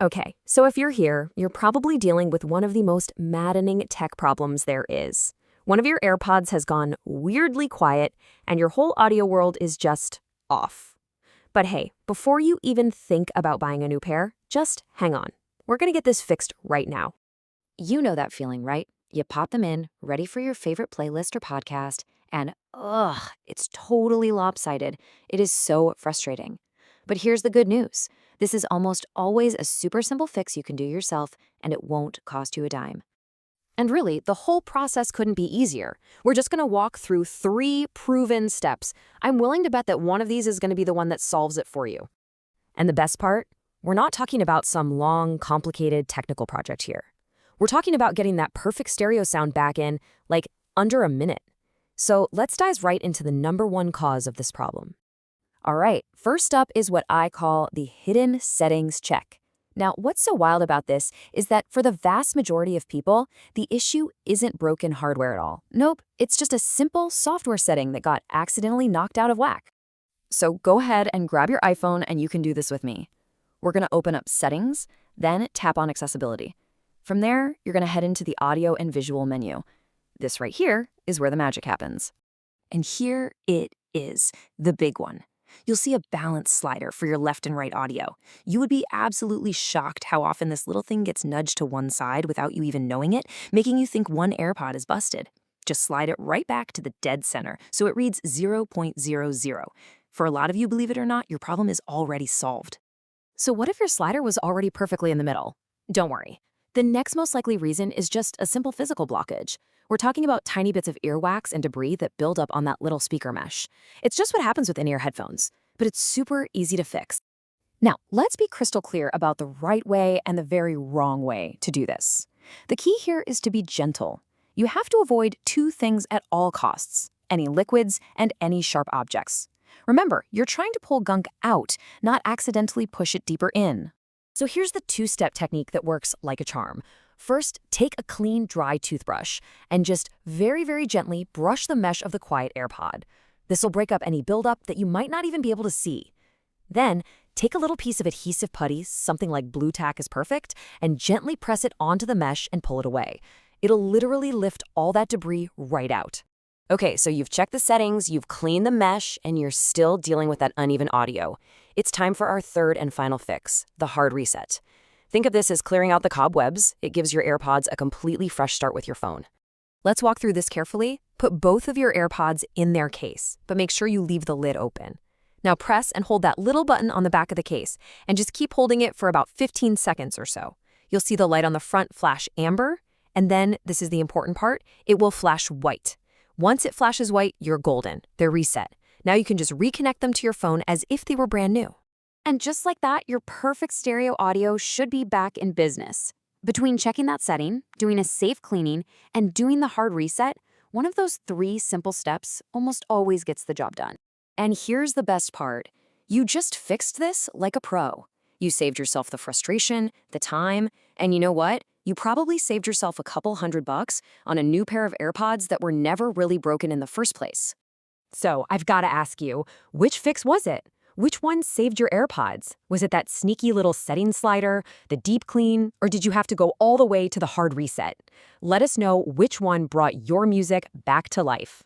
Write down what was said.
Okay, so if you're here, you're probably dealing with one of the most maddening tech problems there is. One of your AirPods has gone weirdly quiet, and your whole audio world is just off. But hey, before you even think about buying a new pair, just hang on. We're gonna get this fixed right now. You know that feeling, right? You pop them in, ready for your favorite playlist or podcast, and it's totally lopsided. It is so frustrating. But here's the good news. This is almost always a super simple fix you can do yourself, and it won't cost you a dime. And really, the whole process couldn't be easier. We're just gonna walk through 3 proven steps. I'm willing to bet that one of these is gonna be the one that solves it for you. And the best part? We're not talking about some long, complicated technical project here. We're talking about getting that perfect stereo sound back in, like, under a minute. So let's dive right into the #1 cause of this problem. All right, first up is what I call the hidden settings check. Now, what's so wild about this is that for the vast majority of people, the issue isn't broken hardware at all. Nope, it's just a simple software setting that got accidentally knocked out of whack. So go ahead and grab your iPhone and you can do this with me. We're gonna open up Settings, then tap on Accessibility. From there, you're gonna head into the Audio and Visual menu. This right here is where the magic happens. And here it is, the big one. You'll see a balance slider for your left and right audio. You would be absolutely shocked how often this little thing gets nudged to one side without you even knowing it, making you think one AirPod is busted. Just slide it right back to the dead center, so it reads 0.00. For a lot of you, believe it or not, your problem is already solved. So what if your slider was already perfectly in the middle? Don't worry. The next most likely reason is just a simple physical blockage. We're talking about tiny bits of earwax and debris that build up on that little speaker mesh. It's just what happens with in-ear headphones, but it's super easy to fix. Now, let's be crystal clear about the right way and the very wrong way to do this. The key here is to be gentle. You have to avoid 2 things at all costs: any liquids and any sharp objects. Remember, you're trying to pull gunk out, not accidentally push it deeper in. So here's the 2-step technique that works like a charm. First, take a clean, dry toothbrush and just very, very gently brush the mesh of the quiet AirPod. This will break up any buildup that you might not even be able to see. Then, take a little piece of adhesive putty, something like blue tack is perfect, and gently press it onto the mesh and pull it away. It'll literally lift all that debris right out. Okay, so you've checked the settings, you've cleaned the mesh, and you're still dealing with that uneven audio. It's time for our third and final fix, the hard reset. Think of this as clearing out the cobwebs. It gives your AirPods a completely fresh start with your phone. Let's walk through this carefully. Put both of your AirPods in their case, but make sure you leave the lid open. Now press and hold that little button on the back of the case, and just keep holding it for about 15 seconds or so. You'll see the light on the front flash amber, and then, this is the important part, it will flash white. Once it flashes white, you're golden. They're reset. Now you can just reconnect them to your phone as if they were brand new. And just like that, your perfect stereo audio should be back in business. Between checking that setting, doing a safe cleaning, and doing the hard reset, one of those 3 simple steps almost always gets the job done. And here's the best part. You just fixed this like a pro. You saved yourself the frustration, the time, and you know what? You probably saved yourself a couple $100 on a new pair of AirPods that were never really broken in the first place. So I've got to ask you, which fix was it? Which one saved your AirPods? Was it that sneaky little setting slider, the deep clean, or did you have to go all the way to the hard reset? Let us know which one brought your music back to life.